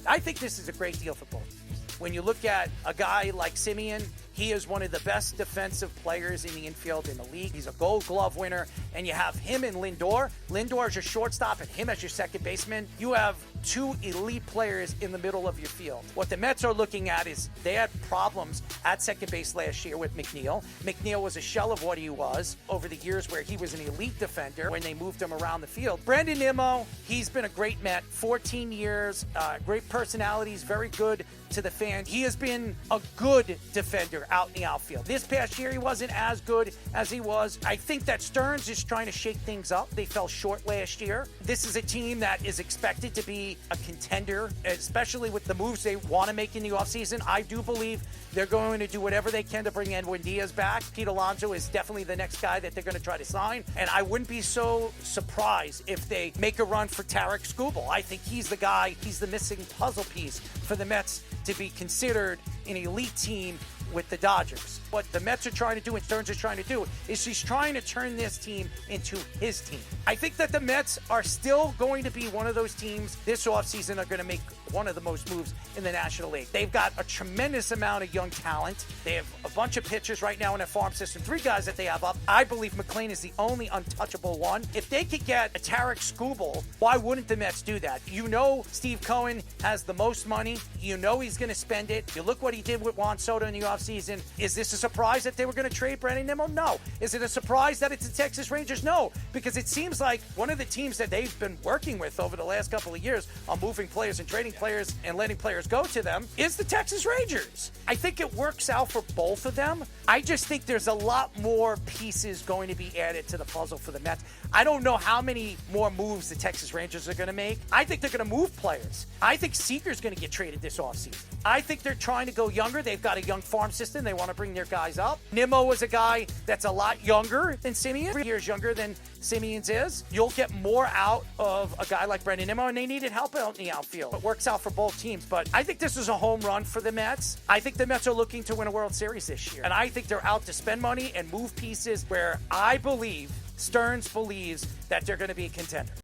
I think this is a great deal for both. When you look at a guy like Semien, he is one of the best defensive players in the infield in the league. He's a Gold Glove winner, and you have him and Lindor. Lindor is your shortstop and him as your second baseman. You have two elite players in the middle of your field. What the Mets are looking at is they had problems at second base last year with McNeil. McNeil was a shell of what he was over the years where he was an elite defender when they moved him around the field. Brandon Nimmo, he's been a great Met, 14 years, great personalities, very good to the fans. He has been a good defender out in the outfield. This past year, he wasn't as good as he was. I think that Stearns is trying to shake things up. They fell short last year. This is a team that is expected to be a contender, especially with the moves they want to make in the offseason. I do believe they're going to do whatever they can to bring Edwin Diaz back. Pete Alonso is definitely the next guy that they're going to try to sign. And I wouldn't be so surprised if they make a run for Tarik Skubal. I think he's the guy, he's the missing puzzle piece for the Mets to be considered an elite team with the Dodgers. What the Mets are trying to do and Stearns is trying to do is he's trying to turn this team into his team. I think that the Mets are still going to be one of those teams this offseason are going to make one of the most moves in the National League. They've got a tremendous amount of young talent. They have a bunch of pitchers right now in their farm system. 3 guys that they have up. I believe McLean is the only untouchable one. If they could get a Tarik Skubal, why wouldn't the Mets do that? You know Steve Cohen has the most money. You know he's going to spend it. You look what he did with Juan Soto in the offseason. Is this a surprise that they were going to trade Brandon Nimmo? No. Is it a surprise that it's the Texas Rangers? No, because it seems like one of the teams that they've been working with over the last couple of years on moving players and trading players and letting players go to them is the Texas Rangers. I think it works out for both of them. I just think there's a lot more pieces going to be added to the puzzle for the Mets. I don't know how many more moves the Texas Rangers are going to make. I think they're going to move players. I think Seager's going to get traded this offseason. I think they're trying to go younger. They've got a young farm system. They want to bring their guys up. Nimmo is a guy that's a lot younger than Semien, 3 years younger than Semien's is. You'll get more out of a guy like Brandon Nimmo, and they needed help out in the outfield. It works out for both teams, but I think this is a home run for the Mets. I think the Mets are looking to win a World Series this year, and I think they're out to spend money and move pieces where I believe Stearns believes that they're going to be a contender.